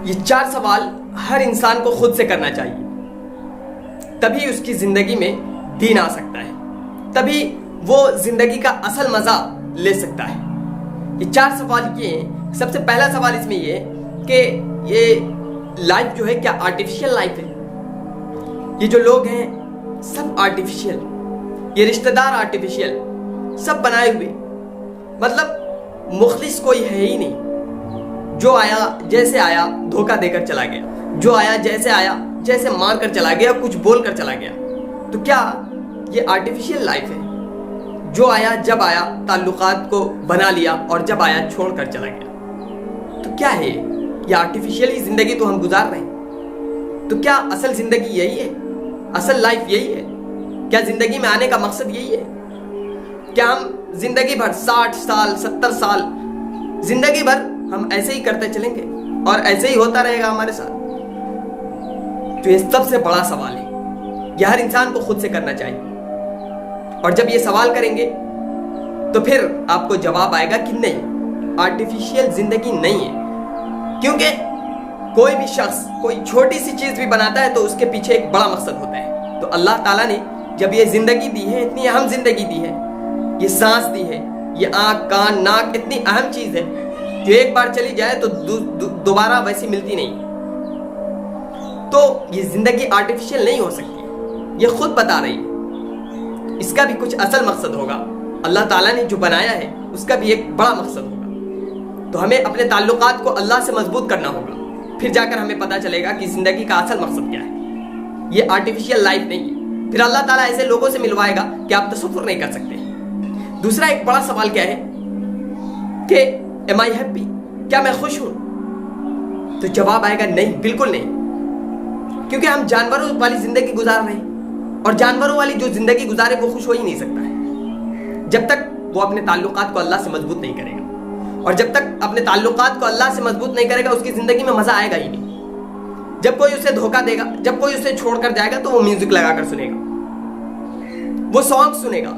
یہ 4 سوال ہر انسان کو خود سے کرنا چاہیے، تبھی اس کی زندگی میں دین آ سکتا ہے، تبھی وہ زندگی کا اصل مزہ لے سکتا ہے۔ یہ 4 سوال یہ ہیں۔ سب سے پہلا سوال اس میں یہ ہے کہ یہ لائف جو ہے کیا آرٹیفیشل لائف ہے؟ یہ جو لوگ ہیں سب آرٹیفیشل، یہ رشتہ دار آرٹیفیشل، سب بنائے ہوئے، مطلب مخلص کوئی ہے ہی نہیں۔ جو آیا جیسے آیا دھوکہ دے کر چلا گیا، جو آیا جیسے مار کر چلا گیا، کچھ بول کر چلا گیا۔ تو کیا یہ آرٹیفیشل لائف ہے؟ جو آیا جب آیا تعلقات کو بنا لیا اور جب آیا چھوڑ کر چلا گیا۔ تو کیا ہے یہ آرٹیفیشل ہی زندگی تو ہم گزار رہے ہیں۔ تو کیا اصل زندگی یہی ہے؟ اصل لائف یہی ہے؟ کیا زندگی میں آنے کا مقصد یہی ہے؟ کیا ہم زندگی بھر 60 سال 70 سال زندگی بھر ہم ایسے ہی کرتے چلیں گے اور ایسے ہی ہوتا رہے گا ہمارے ساتھ؟ تو یہ سب سے بڑا سوال ہے، یہ ہر انسان کو خود سے کرنا چاہیے۔ اور جب یہ سوال کریں گے تو پھر آپ کو جواب آئے گا کہ نہیں، آرٹیفیشل زندگی نہیں ہے۔ کیونکہ کوئی بھی شخص کوئی چھوٹی سی چیز بھی بناتا ہے تو اس کے پیچھے ایک بڑا مقصد ہوتا ہے۔ تو اللہ تعالیٰ نے جب یہ زندگی دی ہے، اتنی اہم زندگی دی ہے، یہ سانس دی ہے، یہ آنکھ کان ناک اتنی اہم چیز ہے جو ایک بار چلی جائے تو دوبارہ ویسی ملتی نہیں۔ تو یہ زندگی آرٹیفیشل نہیں ہو سکتی، یہ خود بتا رہی ہے۔ اس کا بھی کچھ اصل مقصد ہوگا، اللہ تعالیٰ نے جو بنایا ہے اس کا بھی ایک بڑا مقصد ہوگا۔ تو ہمیں اپنے تعلقات کو اللہ سے مضبوط کرنا ہوگا، پھر جا کر ہمیں پتہ چلے گا کہ زندگی کا اصل مقصد کیا ہے۔ یہ آرٹیفیشل لائف نہیں ہے۔ پھر اللہ تعالیٰ ایسے لوگوں سے ملوائے گا کہ آپ تصور نہیں کر سکتے۔ دوسرا ایک بڑا سوال کیا ہے کہ am I happy؟ کیا میں خوش ہوں؟ تو جواب آئے گا نہیں، بالکل نہیں۔ کیونکہ ہم جانوروں والی زندگی گزار رہے ہیں، اور جانوروں والی جو زندگی گزارے وہ خوش ہو ہی نہیں سکتا ہے جب تک وہ اپنے تعلقات کو اللہ سے مضبوط نہیں کرے گا۔ اور جب تک اپنے تعلقات کو اللہ سے مضبوط نہیں کرے گا اس کی زندگی میں مزہ آئے گا ہی نہیں۔ جب کوئی اسے دھوکہ دے گا، جب کوئی اسے چھوڑ کر جائے گا تو وہ میوزک لگا کر سنے گا، وہ سانگ سنے گا۔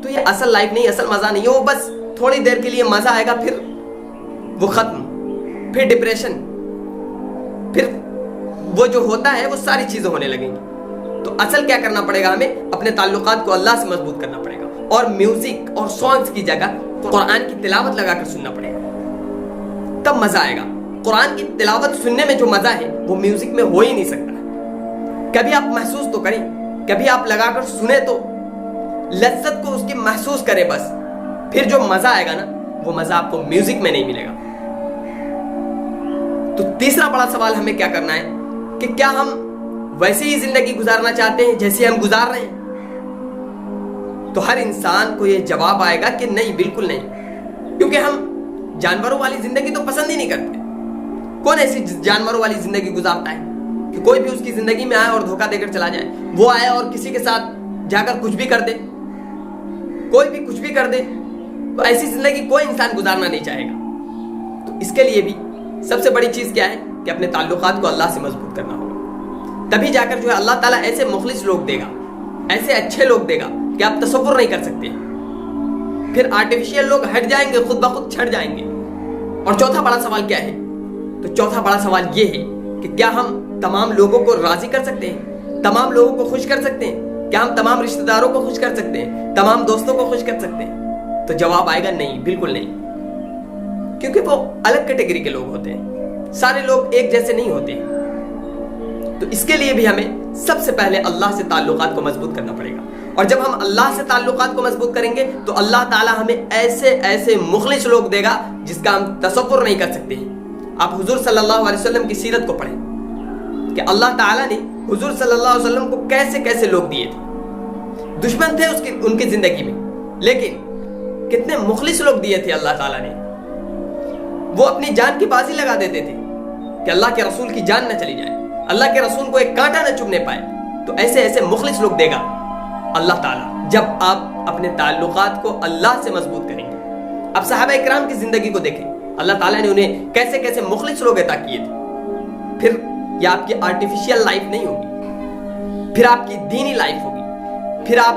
تو یہ اصل لائف نہیں، اصل مزہ نہیں ہے۔ وہ بس تھوڑی دیر کے لیے مزہ آئے گا، پھر وہ ختم، پھر ڈپریشن، پھر وہ جو ہوتا ہے وہ ساری چیزیں ہونے لگیں گی۔ تو اصل کیا کرنا پڑے گا؟ ہمیں اپنے تعلقات کو اللہ سے مضبوط کرنا پڑے گا، اور میوزک اور سانگز کی جگہ قرآن کی تلاوت لگا کر سننا پڑے گا، تب مزہ آئے گا۔ قرآن کی تلاوت سننے میں جو مزہ ہے وہ میوزک میں ہو ہی نہیں سکتا۔ کبھی آپ محسوس تو کریں، کبھی آپ لگا کر سنیں تو لذت کو اس کی محسوس کریں، بس پھر جو مزہ آئے گا نا وہ مزہ آپ کو میوزک میں نہیں ملے گا۔ تو تیسرا بڑا سوال ہمیں کیا کرنا ہے کہ کیا ہم ویسے ہی زندگی گزارنا چاہتے ہیں جیسے ہم گزار رہے ہیں؟ تو ہر انسان کو یہ جواب آئے گا کہ نہیں، بالکل نہیں۔ کیونکہ ہم جانوروں والی زندگی تو پسند ہی نہیں کرتے۔ کون ایسی جانوروں والی زندگی گزارتا ہے کہ کوئی بھی اس کی زندگی میں آئے اور دھوکہ دے کر چلا جائے؟ وہ آئے اور کسی کے ساتھ جا کر کچھ بھی کر دے، کوئی بھی کچھ بھی کر دے، تو ایسی زندگی کوئی انسان گزارنا نہیں چاہے گا۔ تو اس کے لیے بھی سب سے بڑی چیز کیا ہے کہ اپنے تعلقات کو اللہ سے مضبوط کرنا ہوگا۔ تبھی جا کر جو ہے اللہ تعالیٰ ایسے مخلص لوگ دے گا، ایسے اچھے لوگ دے گا کہ آپ تصور نہیں کر سکتے۔ پھر آرٹیفیشل لوگ ہٹ جائیں گے، خود بخود چھٹ جائیں گے۔ اور چوتھا بڑا سوال کیا ہے؟ تو چوتھا بڑا سوال یہ ہے کہ کیا ہم تمام لوگوں کو راضی کر سکتے ہیں، تمام لوگوں کو خوش کر سکتے ہیں؟ کیا ہم تمام رشتہ داروں کو خوش کر سکتے ہیں، تمام دوستوں کو خوش کر سکتے ہیں؟ تو جواب آئے گا نہیں، بالکل نہیں۔ کیونکہ وہ الگ کیٹیگری کے لوگ ہوتے ہیں، سارے لوگ ایک جیسے نہیں ہوتے ہیں۔ تو اس کے لیے بھی ہمیں سب سے پہلے اللہ سے تعلقات کو مضبوط کرنا پڑے گا۔ اور جب ہم اللہ سے تعلقات کو مضبوط کریں گے تو اللہ تعالیٰ ہمیں ایسے مخلص لوگ دے گا جس کا ہم تصور نہیں کر سکتے ہیں۔ آپ حضور صلی اللہ علیہ وسلم کی سیرت کو پڑھیں کہ اللہ تعالیٰ نے حضور صلی اللہ علیہ وسلم کو کیسے لوگ دیے تھے۔ دشمن تھے ان کی زندگی میں، لیکن کتنے مخلص لوگ دیے تھے اللہ تعالیٰ نے۔ وہ اپنی جان کی بازی لگا دیتے تھے کہ اللہ کے رسول کی جان نہ چلی جائے، اللہ کے رسول کو ایک کانٹا نہ چبھنے پائے۔ تو ایسے مخلص لوگ دے گا اللہ تعالیٰ جب آپ اپنے تعلقات کو اللہ سے مضبوط کریں گے۔ اب صحابہ اکرام کی زندگی کو دیکھیں، اللہ تعالیٰ نے انہیں کیسے مخلص لوگ عطا کیے تھے۔ پھر یہ آپ کی آرٹیفیشل لائف نہیں ہوگی، پھر آپ کی دینی لائف ہوگی، پھر آپ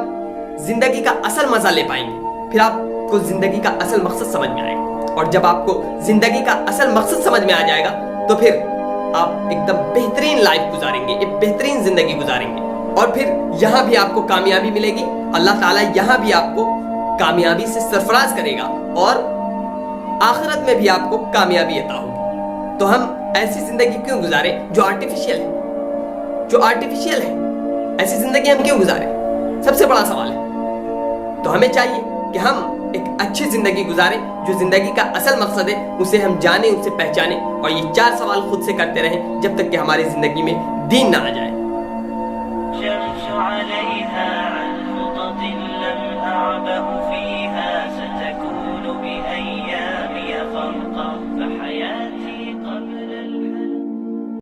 زندگی کا اصل مزہ لے پائیں گے، پھر آپ کو زندگی کا اصل مقصد سمجھ میں آئے گا۔ اور جب آپ کو زندگی کا اصل مقصد سمجھ میں آ جائے گا تو پھر آپ ایک دم بہترین لائف گزاریں گے، ایک بہترین زندگی گزاریں گے، اور پھر یہاں بھی آپ کو کامیابی ملے گی، اللہ تعالیٰ یہاں بھی آپ کو کامیابی سے سرفراز کرے گا، اور آخرت میں بھی آپ کو کامیابی عطا ہوگی۔ تو ہم ایسی زندگی کیوں گزاریں جو آرٹیفیشیل ہے؟ ایسی زندگی ہم کیوں گزاریں؟ سب سے بڑا سوال ہے۔ تو ہمیں چاہیے کہ ہم ایک اچھی زندگی گزاریں، جو زندگی کا اصل مقصد ہے اسے ہم جانیں، اسے پہچانیں، اور یہ 4 سوال خود سے کرتے رہیں جب تک کہ ہماری زندگی میں دین نہ آ جائے۔